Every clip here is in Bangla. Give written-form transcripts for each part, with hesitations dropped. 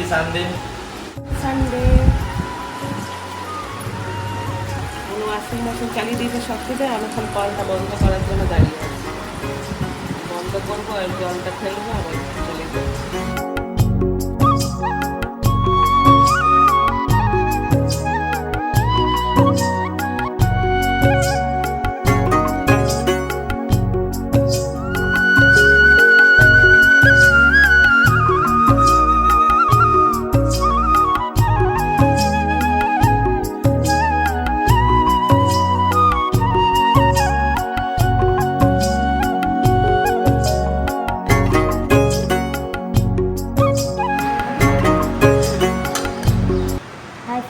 Happy Sunday. সানডে কোনো ওয়াশিং মেশিন চালিয়ে দিয়েছে সব কিছু, আমি এখন কলটা বন্ধ করার জন্য দাঁড়িয়ে আছি। বন্ধ করবো আর জলটা ফেলবো আবার চলে যাবো।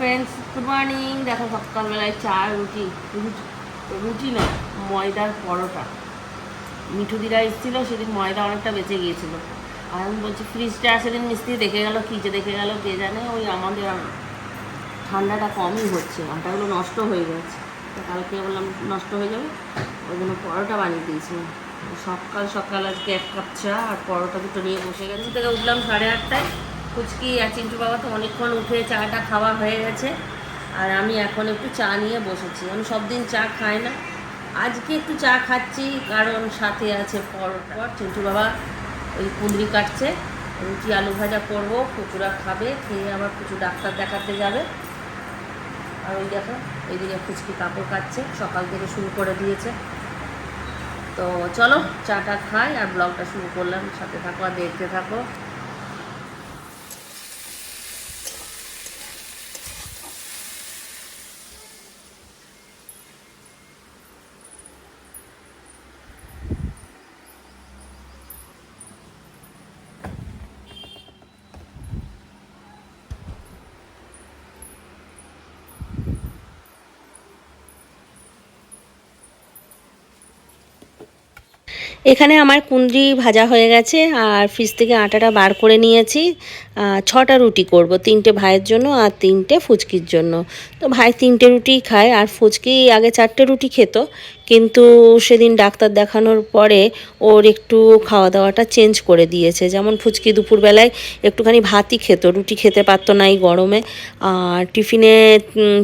Friends, good morning. দেখো সকালবেলায় চা রুটি, রুটি না ময়দার পরোটা। মিঠুদিরা এসেছিলো সেদিন, ময়দা অনেকটা বেঁচে গিয়েছিলো। আর আমি বলছি ফ্রিজটা সেদিন মিস্ত্রি দেখে গেল, কী যে দেখে গেল কে জানে। ওই আমাদের ঠান্ডাটা কমই হচ্ছে, আটাগুলো নষ্ট হয়ে গেছে। তো কালকে বললাম নষ্ট হয়ে যাবে, ওই জন্য পরোটা বানিয়ে দিয়েছিলাম। সকাল সকাল আজকে 1 কাপ চা আর পরোটা দুটো নিয়ে বসে গেছে। থেকে উঠলাম 8:30টায়। ফুচকি আর চিন্টু বাবা তো অনেকক্ষণ উঠে চাটা খাওয়া হয়ে গেছে, আর আমি এখন একটু চা নিয়ে বসেছি। আমি সব দিন চা খাই না, আজকে একটু চা খাচ্ছি কারণ সাথে আছে পরোটা। চিন্টু বাবা ওই কুঁদরি কাটছে, রুটি আলু ভাজা করবো, কুচুরা খাবে, খেয়ে আবার কিছু ডাক্তার দেখাতে যাবে। আর ওই দেখো এইদিকে ফুচকি কাপড় কাটছে, সকাল থেকে শুরু করে দিয়েছে। তো চলো চাটা খাই আর ব্লগটা শুরু করলাম, সাথে থাকো আর দেখতে থাকো। এখানে আমার কুঁদরি ভাজা হয়ে গেছে আর ফ্রিজ থেকে আটাটা বার করে নিয়েছি। 6টা রুটি করব, 3টে ভাইয়ের জন্য আর 3টে ফুচকির জন্য। তো ভাই 3টে রুটিই খায়, আর ফুচকি আগে 4টে রুটি খেত, কিন্তু সেদিন ডাক্তার দেখানোর পরে ওর একটু খাওয়া দাওয়াটা চেঞ্জ করে দিয়েছে। যেমন ফুচকি দুপুরবেলায় একটুখানি ভাতই খেত, রুটি খেতে পারতো না এই গরমে। আর টিফিনে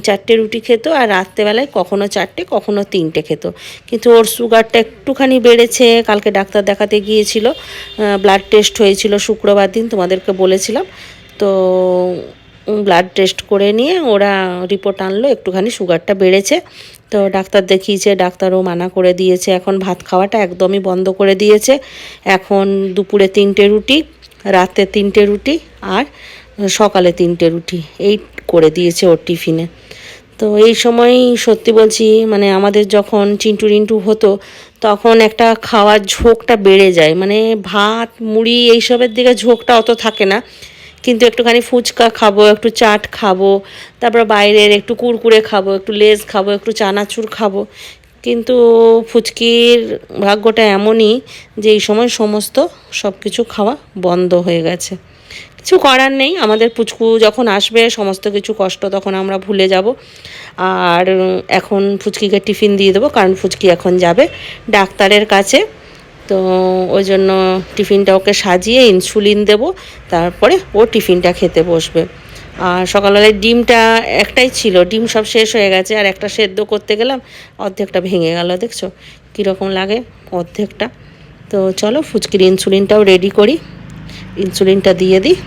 4টে রুটি খেত, আর রাত্রেবেলায় কখনো 4টে কখনো 3টে খেত। কিন্তু ওর সুগারটা একটুখানি বেড়েছে। কালকে ডাক্তার দেখাতে গিয়েছিল, ব্লাড টেস্ট হয়েছিল শুক্রবার দিন, তোমাদেরকে বলেছিলাম। তো ব্লাড টেস্ট করে নিয়ে ওরা রিপোর্ট আনলো, একটুখানি সুগারটা বেড়েছে। তো ডাক্তার দেখিয়েছে, ডাক্তারও মানা করে দিয়েছে, এখন ভাত খাওয়াটা একদমই বন্ধ করে দিয়েছে। এখন দুপুরে 3টে রুটি, রাতে 3টে রুটি, আর সকালে 3টে রুটি, এই করে দিয়েছে ওর টিফিনে। তো এই সময় সত্যি বলছি, মানে আমাদের যখন চিন্টু রিন্টু হতো তখন একটা খাওয়ার ঝোঁকটা বেড়ে যায়, মানে ভাত মুড়ি এইসবের দিকে ঝোঁকটা অত থাকে না, কিন্তু একটুখানি ফুচকা খাবো, একটু চাট খাবো, তারপর বাইরের একটু কুরকুরে খাবো, একটু লেজ খাবো, একটু চানাচুর খাবো। কিন্তু ফুচকির ভাগ্যটা এমনই যে এই সময় সমস্ত সব কিছু খাওয়া বন্ধ হয়ে গেছে। কিছু করার নেই, আমাদের পুচকু যখন আসবে সমস্ত কিছু কষ্ট তখন আমরা ভুলে যাব। আর এখন ফুচকিকে টিফিন দিয়ে দেবো, কারণ ফুচকি এখন যাবে ডাক্তারের কাছে। তো ওই জন্য টিফিনটা ওকে সাজিয়ে ইনসুলিন দেব, তারপরে ও টিফিনটা খেতে বসবে। আর সকালবেলায় ডিমটা একটাই ছিল, ডিম সব শেষ হয়ে গেছে, আর একটা সেদ্ধ করতে গেলাম অর্ধেকটা ভেঙে গেল, দেখছো কীরকম লাগে অর্ধেকটা। তো চলো ফুচকির ইনসুলিনটাও রেডি করি, ইনসুলিনটা দিয়ে দিই।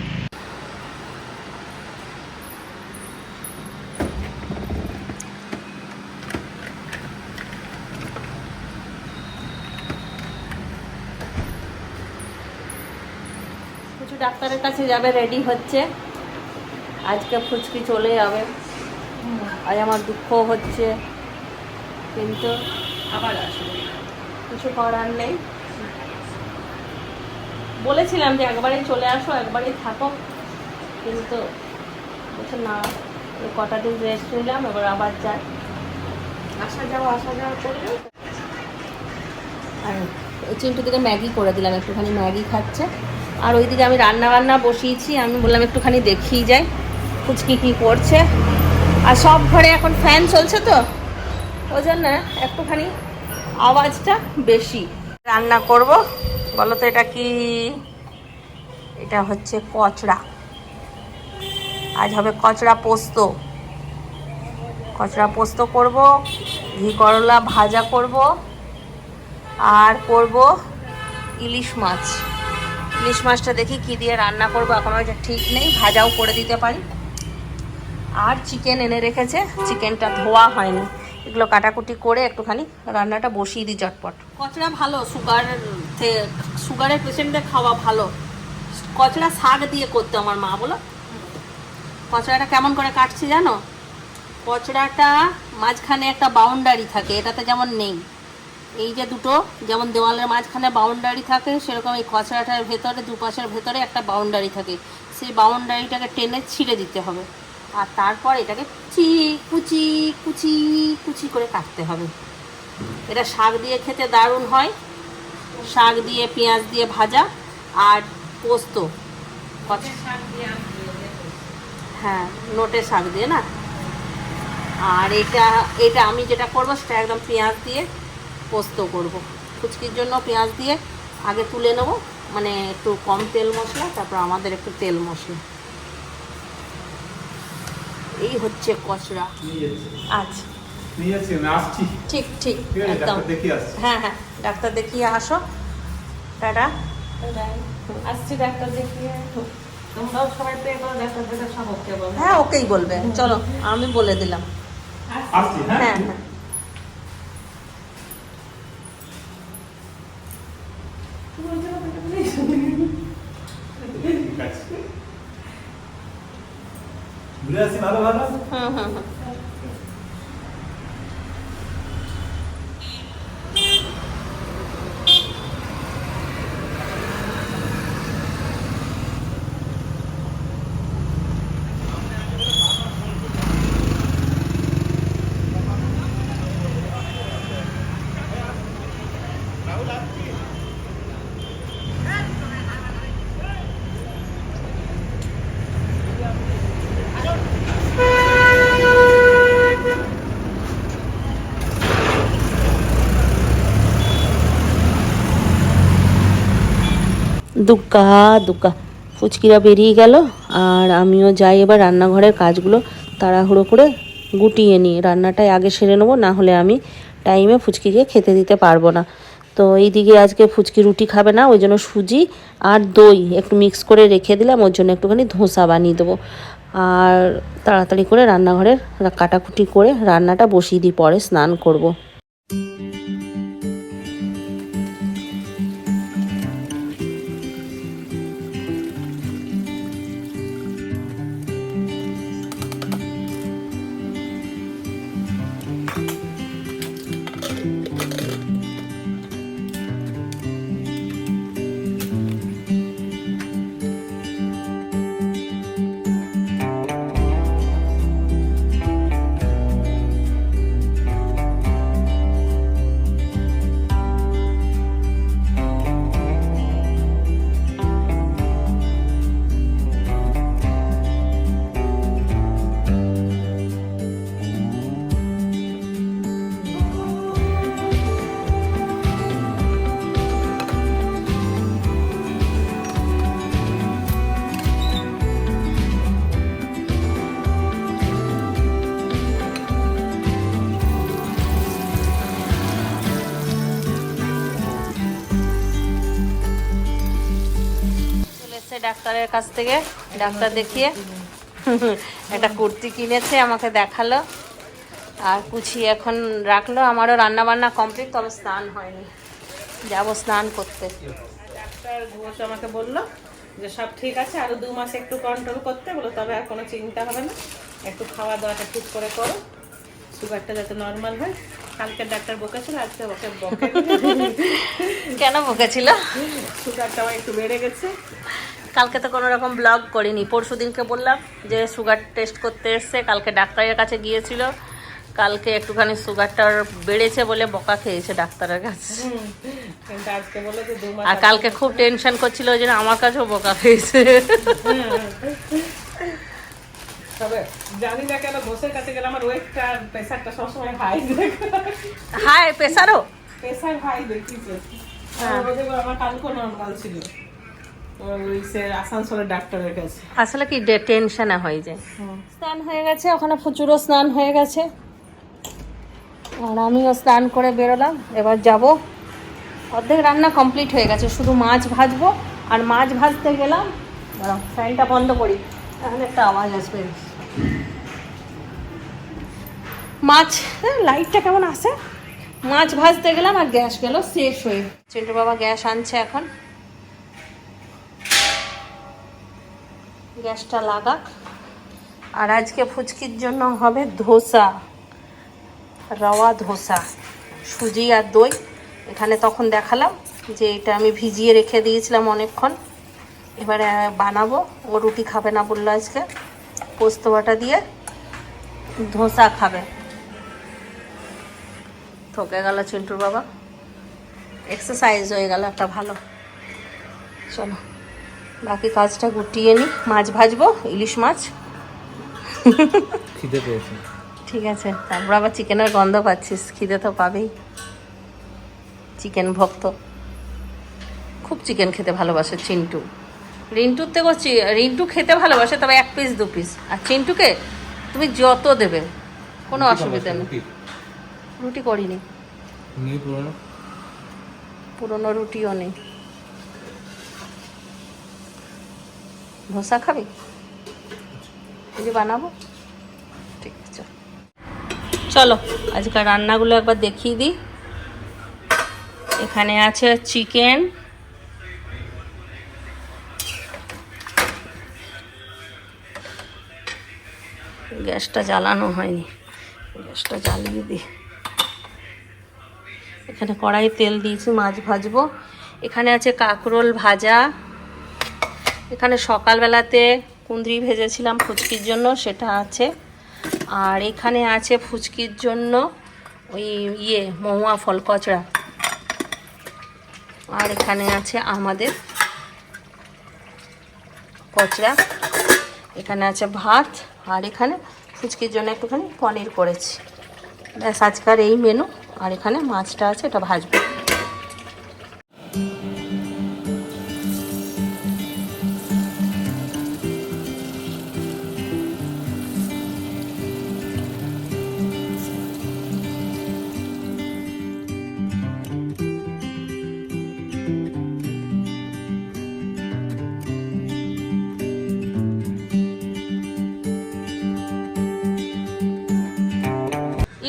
কিছু ডাক্তারের কাছে যাবে, রেডি হচ্ছে, আজকে ফুচকি চলে যাবে। আজ আমার দুঃখ হচ্ছে, কিন্তু আবার আসবে, কিছু করার নেই। বলেছিলাম যে একবারেই চলে আসো, একবারেই থাকো, কিন্তু বলছে না, কটা দিন রেস্ট নিলাম, এবার আবার যাই, আসা যাওয়া করবে। আর চিন্টু থেকে ম্যাগি করে দিলাম, একটুখানি ম্যাগি খাচ্ছে। আর ওইদিকে আমি রান্না বসিয়েছি, আমি বললাম একটুখানি দেখিয়ে যাই ফুচকি কী করছে। আর সব ঘরে এখন ফ্যান চলছে, তো ওই জন্য একটুখানি আওয়াজটা বেশি। রান্না করব, বলো তো এটা কি? এটা হচ্ছে কচড়া, আজ হবে কচড়া পোস্ত। কচড়া পোস্ত করব, ঘি করলা ভাজা করব, আর করব ইলিশ মাছ। ইলিশ মাছটা দেখি কি দিয়ে রান্না করব, এখন ওইটা ঠিক নেই, ভাজাও করে দিতে পারি। আর চিকেন এনে রেখেছে, চিকেনটা ধোয়া হয়নি, এগুলো কাটাকুটি করে একটুখানি রান্নাটা বসিয়ে দিই চটপট। কচড়া ভালো, সুগারের পেশেন্টদের খাওয়া ভালো। কচড়া শাক দিয়ে করতে আমার মা, বলো কচড়াটা কেমন করে কাটছি জানো? কচড়াটা মাঝখানে একটা বাউন্ডারি থাকে, এটাতে যেমন নেই। এই যে দুটো যেমন দেওয়ালের মাঝখানে বাউন্ডারি থাকে, সেরকম এই কচড়াটার ভেতরে দুপাশের ভেতরে একটা বাউন্ডারি থাকে। সেই বাউন্ডারিটাকে টেনে ছিঁড়ে দিতে হবে, আর তারপর এটাকে কুচি কুচি কুচি কুচি করে কাটতে হবে। এটা শাক দিয়ে খেতে দারুণ হয়, শাক দিয়ে পেঁয়াজ দিয়ে ভাজা আর পোস্ত। হ্যাঁ, নোটে শাক দিয়ে না। আর এটা আমি যেটা করবো সেটা একদম পেঁয়াজ দিয়ে পোস্ত করব। ফুচকির জন্য পেঁয়াজ দিয়ে আগে তুলে নেব, মানে একটু কম তেল মশলা, তারপর আমাদের একটু তেল মশলা। এই হচ্ছে কচড়া। আচ্ছা ঠিক ঠিক একদম। হ্যাঁ হ্যাঁ, ডাক্তার দেখিয়ে আসো। টাটা। আসছি ডাক্তার দেখিয়ে। তোমরাও সবাই পে করো, ডাক্তার দেখা সব ওকে বলো। হ্যাঁ, ওকেই বলবে, চলো আমি বলে দিলাম। হ্যাঁ হ্যাঁ। ভালো ভালো। হুম হুম হুম। দুগ্গা দুগ্গা, ফুচকিরা বেরিয়ে গেল, আর আমিও যাই এবার রান্নাঘরের কাজগুলো তাড়াহুড়ো করে গুটিয়ে নিয়ে রান্নাটাই আগে সেরে নেবো, না হলে আমি টাইমে ফুচকিকে খেতে দিতে পারবো না। তো এইদিকে আজকে ফুচকি রুটি খাবে না, ওই জন্য সুজি আর দই একটু মিক্স করে রেখে দিলাম, ওর জন্য একটুখানি ধোসা বানিয়ে দেবো। আর তাড়াতাড়ি করে রান্নাঘরের কাটাকুটি করে রান্নাটা বসিয়ে দিই, পরে স্নান করব। ডাক্তারের কাছ থেকে, ডাক্তার দেখিয়ে একটা কুর্তি কিনেছে, আমাকে দেখালো আর কুচি এখন রাখলো। আমারও রান্না বান্না কমপ্লিট, তবে স্নান হয়নি, যাব স্নান করতে। ডাক্তার ঘোষ আমাকে বললো যে সব ঠিক আছে, আরো 2 মাস একটু কন্ট্রোল করতে বলো, তবে আর কোনো চিন্তা হবে না। একটু খাওয়া দাওয়াটা ঠিক করে করো, সুগারটা যাতে নর্মাল হয়। কালকে ডাক্তার বকেছিল, আজকে ওকে বকে। কেন বকেছিল? সুগারটা আমার একটু বেড়ে গেছে। কালকে তো কোনো রকম ব্লগ করিনি, পরশু দিনকে বললাম যে সুগার টেস্ট করতে এসছে, কালকে ডাক্তারের কাছে গিয়েছিল, কালকে একটুখানি সুগারটা বেড়েছে বলে বকা খেয়েছে ডাক্তারের কাছে। আর কালকে খুব টেনশন করছিল, ওই জন্য আমার কাছেও বকা খেয়েছে। তবে জানি না কেন বসের কাছে গেলে আমার ওয়েটটা আর প্রেসারটা সবসময় হাই। হাই প্রেসারও? প্রেসার হাই দেখিছে, আমার কালকে নরমাল ছিল। ওই সে আসানসোলের ডাক্তারের কাছে। আসলে কি টেনশনে হয়ে যায়। স্নান হয়ে গেছে, ওখানে প্রচুরও স্নান হয়ে গেছে, আর আমিও স্নান করে বেরোলাম। এবার যাব, অর্ধেক রান্না কমপ্লিট হয়ে গেছে, শুধু মাছ ভাজবো। আর মাছ ভাজতে গেলাম, দাঁড়াও ফ্যানটা বন্ধ করি, এখন একটা আওয়াজ আসবে। মাছ, লাইটটা কেমন আসে। মাছ ভাজতে গেলাম আর গ্যাস গেল শেষ হয়ে। চিন্টু বাবা গ্যাস আনছে, এখন গ্যাসটা লাগাক। আর আজকে ফুচকির জন্য হবে ধোসা, রওয়া ধোসা, সুজি আর দই। এখানে তখন দেখালাম যে এটা আমি ভিজিয়ে রেখে দিয়েছিলাম অনেকক্ষণ। এবারে বানাবো, ও রুটি খাবে না বললো, আজকে পোস্ত বাটা দিয়ে ধোসা খাবে। ঠকে গেল চিন্টুর বাবা, এক্সারসাইজ হয়ে গেল একটা ভালো। চলো বাকি কাজটা গুটিয়ে নিই। মাছ ভাজবো, ইলিশ মাছ। খিদে পেয়েছে। ঠিক আছে, তারপর আবার চিকেনের গন্ধ পাচ্ছিস, খিদে তো পাবেই। চিকেন ভক্ত, খুব চিকেন খেতে ভালোবাসে চিন্টু। রিন্টুর থেকেও রিন্টু খেতে ভালোবাসে, তবে 1 পিস 2 পিস। আর চিন্টুকে তুমি যত দেবে কোনো অসুবিধা নেই। রুটি করিনি, পুরনো রুটিও নেই। ধোসা খাবি? এই যে বানাবো, ঠিক আছে। চলো আজকাল রান্নাগুলো একবার দেখিয়ে দিই। এখানে আছে চিকেন, গ্যাসটা জ্বালানো হয়নি, গ্যাসটা জ্বালিয়ে দিই। এখানে কড়াই তেল দিয়েছি, মাছ ভাজবো। এখানে আছে কাঁকরোল ভাজা। এখানে সকালবেলাতে কুঁদরি ভেজেছিলাম ফুচকির জন্য, সেটা আছে। আর এখানে আছে ফুচকির জন্য ওই মহুয়া ফল কচড়া। আর এখানে আছে আমাদের কচড়া। এখানে আছে ভাত, আর এখানে ফুচকির জন্য একটুখানি পনির করেছি। ব্যাস আজকাল এই মেনু। আর এখানে মাছটা আছে, এটা ভাজবো।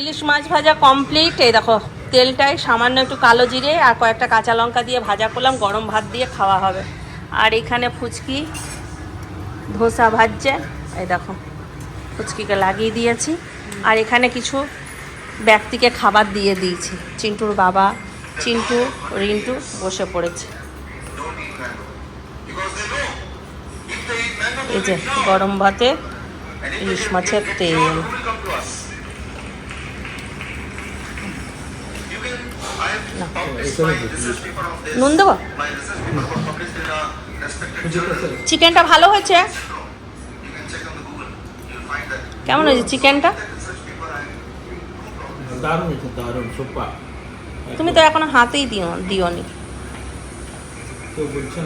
ইলিশ মাছ ভাজা কমপ্লিট। এই দেখো তেলটায় সামান্য একটু কালো জিরে আর কয়েকটা কাঁচা লঙ্কা দিয়ে ভাজা করলাম, গরম ভাত দিয়ে খাওয়া হবে। আর এখানে ফুচকি ধোসা ভাজছে, এই দেখো ফুচকিকে লাগিয়ে দিয়েছি। আর এখানে কিছু ব্যক্তিকে খাবার দিয়ে দিয়েছি। চিন্টুর বাবা, চিন্টু, রিন্টু বসে পড়েছে। এই যে গরম ভাতে ইলিশ মাছের তেল। নুন দেবো? চিকেনটা ভালো হয়েছে? কেমন হয়েছে চিকেনটা? দারুণ হয়েছে, দারুণ সুপার। তুমি তো এখনো হাতেই দিওনি। কেউ বলছেন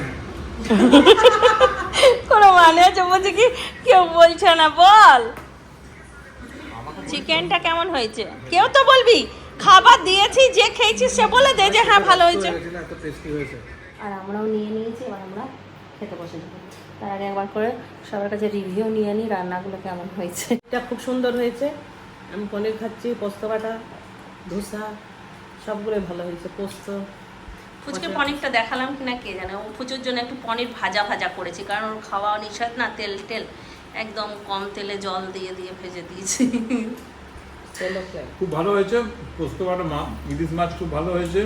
কোনো মানে আছে? বলছে কি কেউ বলছে না? বল চিকেনটা কেমন হয়েছে। কেউ তো বলবি, খাবার দিয়েছি, যে খেয়েছিস সে বলে দে যে হ্যাঁ ভালো হয়েছে। আর আমরাও নিয়ে নিয়েছি, এবার আমরা খেতে বসে যাবো। তার আগে একবার করে সবার কাছে রিভিউ নিয়ে নিই রান্নাগুলো কেমন হয়েছে। এটা খুব সুন্দর হয়েছে। আমি পনির খাচ্ছি, পোস্ত বাটা, ধোসা সবগুলোই ভালো হয়েছে। পোস্ত ফুচকে পনিরটা দেখালাম কিনা কে জানে। ও ফুচুর জন্য একটু পনির ভাজা ভাজা করেছি, কারণ ওর খাওয়া নিষেধ না, তেল একদম কম তেলে জল দিয়ে ভেজে দিয়েছি। খুব ভালো হয়েছে। পোস্ত বাটা ইলিশ মাছ খুব ভালো হয়েছে।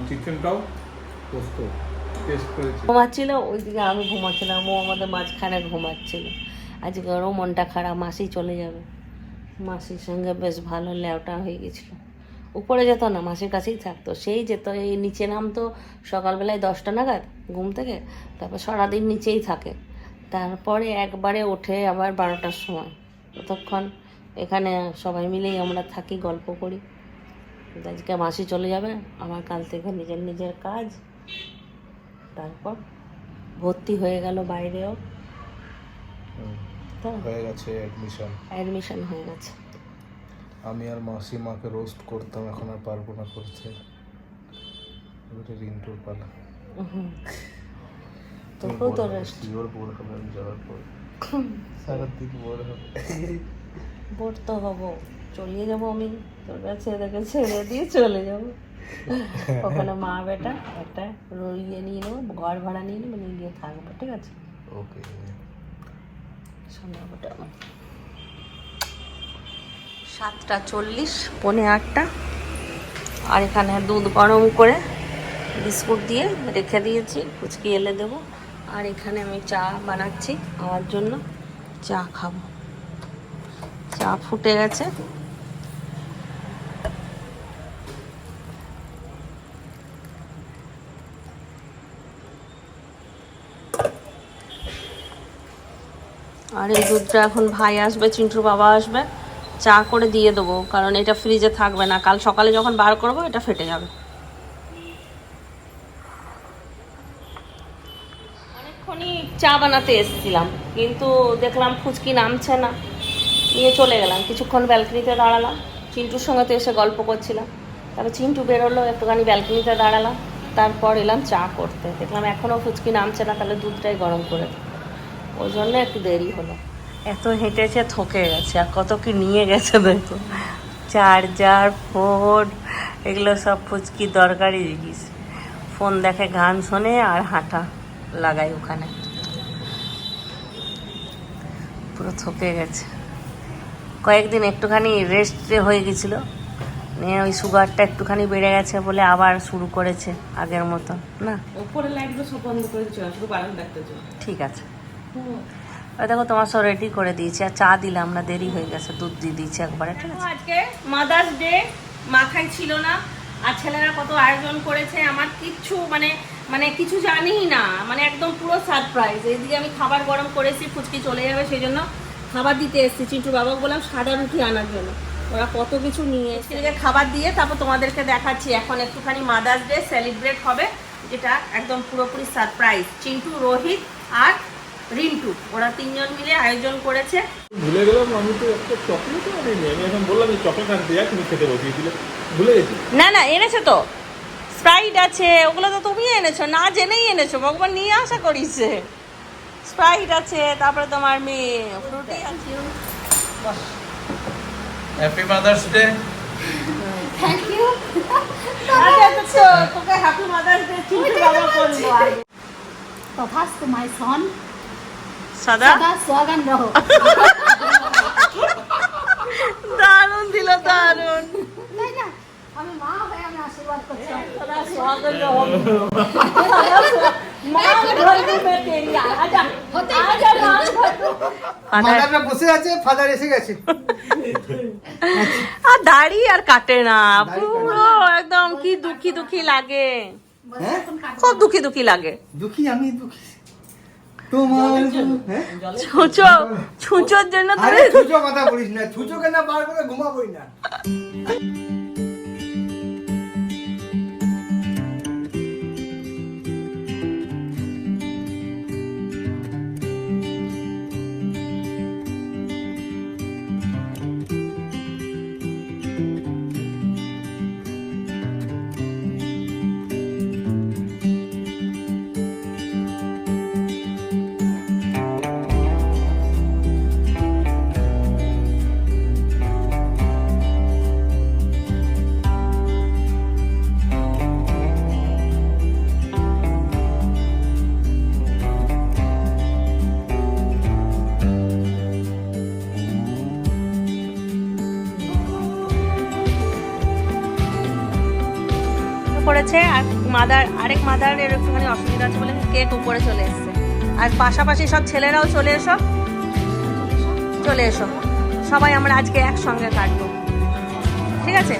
চিকেনটাও পোস্ত টেস্ট করেছি। ঘুমাচ্ছিল ওইদিকে, আমি ঘুমাচ্ছিলাম, ও আমাদের মাঝখানে ঘুমাচ্ছিল। আজকে ওরও মনটা খারাপ, মাসি চলে যাবে। মাসির সঙ্গে বেশ ভালো ল্যাওটা হয়ে গেছিলো। উপরে যেত না, মাসির কাছেই থাকতো। সেই যেত, এই নিচে নামতো সকালবেলায় 10টা নাগাদ ঘুম থেকে, তারপর সারাদিন নিচেই থাকে। তারপরে একবারে ওঠে আবার 12টার সময়। ততক্ষণ এখানে সবাই মিলেই আমরা থাকি, গল্প করি। আজকে মাসি চলে যাবে, আমার কাল থেকে নিজের কাজ। তারপর ভর্তি হয়ে গেল বাইরেও, তো হয়ে গেছে অ্যাডমিশন। অ্যাডমিশন হয়ে গেছে। আমি আর মাসি মাকে রোস্ট করতাম, এখন আর পারবো না করতে। এবারে রিন্টুর পালা। তোকেও তো রেস্ট। শিওর বোর হবে আমি যাওয়ার পর, সারাদিন বোর হবে। বোর তো হবো, চলিয়ে যাবো আমি তোর কাছে, এদেরকে ছেড়ে দিয়ে চলে যাবো। ওখানে মা বেটা একটা ইয়ে নিয়ে নেবো, ঘর ভাড়া নিয়ে নেবো, নিয়ে গিয়ে থাকবো, ঠিক আছে? ওকে। সন্ধ্যাটা 7:40, 7:45, আর এখানে দুধ গরম করে বিস্কুট দিয়ে রেখে দিয়েছি, ফুচকি এলে দেবো। আর এখানে আমি চা বানাচ্ছি আমার জন্য, চা খাবো। চা ফুটে গেছে, আর এই দুধটা এখন ভাই আসবে, চিন্টুর বাবা আসবে, চা করে দিয়ে দেবো, কারণ এটা ফ্রিজে থাকবে না, কাল সকালে যখন বার করবো এটা ফেটে যাবে। অনেকক্ষণই চা বানাতে এসেছিলাম, কিন্তু দেখলাম ফুচকি নামছে না, নিয়ে চলে গেলাম। কিছুক্ষণ ব্যালকনিতে দাঁড়ালাম, চিন্টুর সঙ্গে তো এসে গল্প করছিলাম। তারপর চিন্টু বেরোলো, একটুখানি ব্যালকনিতে দাঁড়ালাম, তারপর এলাম চা করতে। দেখলাম এখনও ফুচকি নামছে না, তাহলে দুধটাই গরম করে দিই। ওই জন্য একটু দেরি হলো। এত হেঁটেছে, থকে গেছে, আর কত কি নিয়ে গেছে দেখো, চার্জার, ফোন, এগুলো সব ফুচকি দরকারি জিনিস। ফোন দেখে, গান শোনে, আর হাঁটা লাগাই ওখানে। পুরো থকে গেছে। কয়েকদিন একটুখানি রেস্টে হয়ে গেছিলো, নিয়ে ওই সুগারটা একটুখানি বেড়ে গেছে বলে আবার শুরু করেছে আগের মতো না। উপরে লাইটগুলো সব বন্ধ করে দিচ্ছি, শুধু বারান্দা দেখতে জন্য। ঠিক আছে। ওই দেখো তোমার সব রেডি করে দিয়েছি, আর চা দিলাম না, দেরি হয়ে গেছে, দুধ দিয়ে দিয়েছি একবারে, ঠিক আছে? আজকে মাদার্স ডে, মাথায় ছিল না, আর ছেলেরা কত আয়োজন করেছে, আমার কিচ্ছু মানে কিছু জানিই না, মানে একদম পুরো সারপ্রাইজ। এইদিকে আমি খাবার গরম করেছি, ফুচকি চলে যাবে সেই জন্য খাবার দিতে এসেছি। চিন্টুর বাবাকে বললাম সাদা রুটি আনার জন্য, ওরা কত কিছু নিয়ে এসে খাবার দিয়ে তারপর তোমাদেরকে দেখাচ্ছি। এখন একটুখানি মাদার্স ডে সেলিব্রেট হবে, যেটা একদম পুরোপুরি সারপ্রাইজ। চিন্টু, রোহিত আর রিন্টু, ওরা তিনজন মিলে আয়োজন করেছে। ভুলে গেলাম, আমি তো একটা চকলেটও আনিনি। আমি এখন বললাম যে চকলেট আনতে যাই, তুমি খেতে বসিয়ে দিলে, ভুলে গেছি। না না, এনেছো তো, স্প্রাইট আছে, ওগুলো তো তুমি এনেছো, না জেনেই এনেছো, ভগবান নিয়ে আসা করিছে। স্প্রাইট আছে, তারপরে তোমার মেয়ে ফ্রুটি আছে। Happy mother's day. Thank you. আচ্ছা, তোকে হ্যাপি মাদার্স ডে চিন্টু বাবা বলবো আগে। Tatastu my son. সদা Sada swagan raho. দারুণ দিল, দারুণ। नहीं ना, আমি মা হয়ে আমি আশীর্বাদ করছি। সদা স্বাগত রহো। মা ঘরে মে তেরি আজা আজা নাম ঘটু। মাদাররা বসে আছে, ফাদার এসে গেছে। আর দাড়ি আর কাটে না, পুরো একদম কি দুঃখী দুঃখী লাগে, হ্যাঁ খুব দুঃখী দুঃখী লাগে। দুঃখী, আমি দুঃখী তোমার। হ্যাঁ ছুঁচোর জন্য আরে তুমি ছুঁচো কথা বলিস না, ছুঁচোকে না বার করে ঘুমাবোই না। করেছে, আর আরেক মাদারের একটুখানি অসুবিধা আছে বলে কেক উপরে চলে এসছে। আর পাশাপাশি সব ছেলেরাও চলে এসো, সবাই আমরা আজকে একসঙ্গে কাটবো, ঠিক আছে?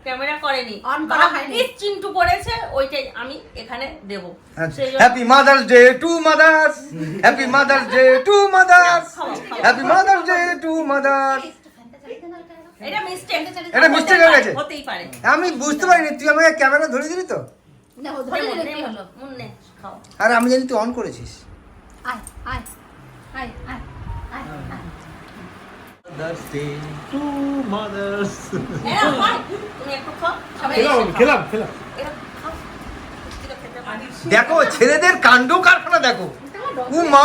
ক্যামেরা করেনি, On করা হয়নি। চিন্টু করেছে, ওইটাই আমি এখানে দেব। সেই জন্য- happy mother's day to mothers, happy mother's day to mothers, happy mother's day to mothers. এটা মিস্টেক, এটা mistake হয়ে গেছে। হতেই পারে। আমি বুঝতে পারিনি, তুই আমাকে ক্যামেরা ধরে দিলি তো, না ও ধরে নিলে কি হলো? মুন্নে খাও। আর আমি জানি তুই অন করেছিস। আয় আয় আয় আয় আয় আয়। Mother's day to mothers. এরা হয়, তুমি একটু খাও, সবাই খেলাম এরা খাও। পুচকিটা খেতে পারে। দেখো ছেলেদের কাণ্ড কারখানা দেখো, ও মা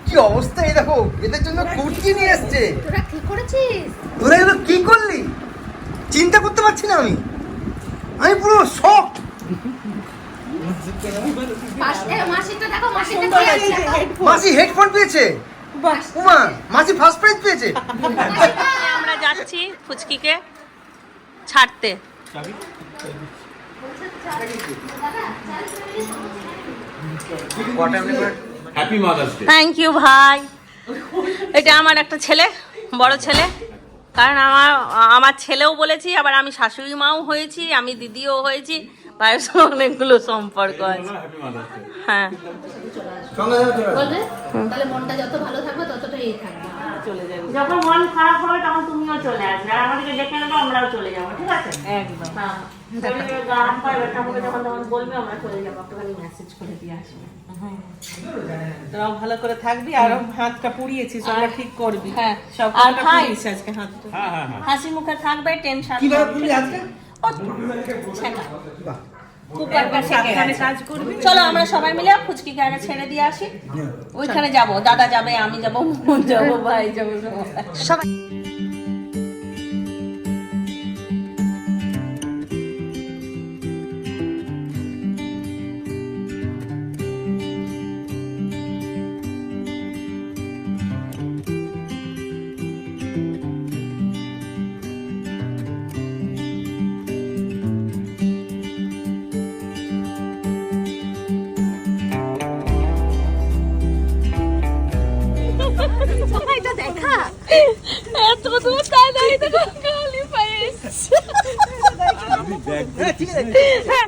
কি অবস্থা, এই দেখো এদের জন্য কুর্তি নিয়ে এসছে। তোরা কি করেছিস? তোরা এগুলো কি করলি, চিন্তা করতে পারছি না আমি পুরো শক। পাশে মাসিটা দেখো, মাসিটা কি আছে দেখো। মাসি হেডফোন পেয়েছে, উমা মাসি ফার্স্ট প্রাইজ পেয়েছে। আমরা যাচ্ছি ফুচকিকে ছাড়তে। Happy mother's day. Thank you ভাই। এটা আমার একটা ছেলে, বড় ছেলে, কারণ আমার ছেলেও বলেছি, আবার আমি শাশুড়ি মাও হয়েছি, আমি দিদিও হয়েছি, ভাইয়ের সঙ্গে অনেকগুলো সম্পর্ক আছে। Happy mother's day. হ্যাঁ, বলবে তাহলে মনটা যত ভালো থাকবে ততটাই এই থাকবে। যখন মন খারাপ হবে তখন তুমিও চলে আসবে, আর আমাদেরকে ডেকে নেবো, আমরাও চলে যাবো, ঠিক আছে? একদম। হ্যাঁ, শরীরে গরম পায়, ব্যথা হবে, যখন তখন বলবে, আমরা চলে যাবো, একটুখানি মেসেজ করে দিয়ে আসবো। তোরাও ভালো করে থাকবি, আর হাতটা পুড়িয়েছিস, ওটা ঠিক করবি। হ্যাঁ, সব আর কটা ভাই পুড়িয়েছিস আজকে হাতটা। হ্যাঁ হ্যাঁ হ্যাঁ। হাসি মুখে থাকবে, টেনশন কিভাবে পুরলি আজকে? কুকারটা শেখে সাবধানে গেছে। কাজ করবি। চলো আমরা সবাই মিলে ফুচকিকে আগে ছেড়ে দিয়ে আসি। ওইখানে যাব, দাদা যাবে, আমি যাব, মন যাবো, ভাই যাবো, সবাই। এটা দেখা এত দূর তাই দাঁড়িয়ে তো খালি পায়ে এসছে। হ্যাঁ,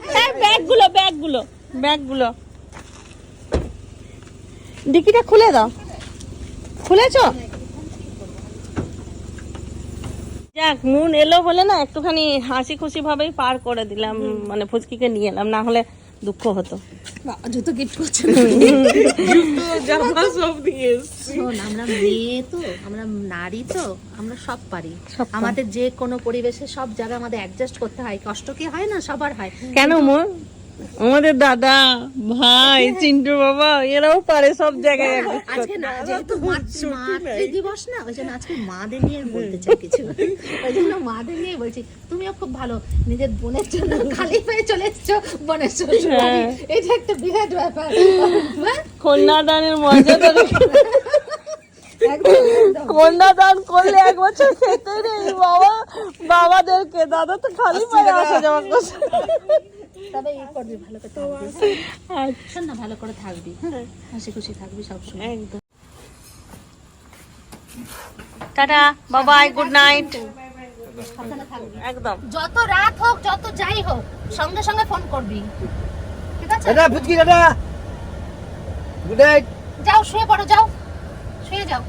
ব্যাগগুলো ডিকিটা খুলে দাও। খুলেছো? যাক, মুন এলো বলে না একটুখানি হাসি খুশি ভাবেই পার করে দিলাম, মানে ফুচকিকে নিয়ে এলাম, না হলে দুঃখ হতো। যত গিফট করছে। জামা সব দিয়ে এসছি। শোন, আমরা মেয়ে তো, আমরা নারী তো, আমরা সব পারি। আমাদের যে কোনো পরিবেশে সব জায়গায় আমাদের অ্যাডজাস্ট করতে হয়। কষ্ট কি হয় না, সবার হয়। কেন মন? আমাদের দাদা, ভাই, চিন্টু বাবা এরাও পারে সব জায়গায়। আজকে না, যেহেতু মাতৃ দিবস না, ওই জন্য আজকে মাদের নিয়ে বলতে চাই কিছু। ওই জন্য মাদের নিয়ে বলছি। তুমিও খুব ভালো, নিজের বোনের জন্য খালি পায়ে চলে এসছো বোনের শ্বশুর বাড়ি। এটা একটা বিরাট ব্যাপার। কন্যাদানের মর্যাদা কন্যাদান করলে 1 বছর খেতে নেই বাবা, বাবাদেরকে, দাদা তো খালি পায়ে আসা যাওয়া করছে। তবে এই করবি, ভালো করে থাকবি। শোন না, ভালো করে থাকবি, হ্যাঁ, হাসি খুশি থাকবি সবসময়। একদম। Tata, bye bye, good night. সাবধানে থাকবি। একদম। যত রাত হোক, যত যাই হোক, সঙ্গে সঙ্গে ফোন করবি, ঠিক আছে? দাদা ফুচকি, দাদা গুড নাইট। যাও শুয়ে পড়ো, যাও শুয়ে যাও।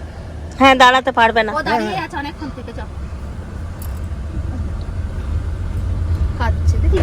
হ্যাঁ, দাঁড়াতে পারবে না। ও দাঁড়িয়ে আছে অনেকক্ষণ থেকে, যাও। কাঁদছে দেখি।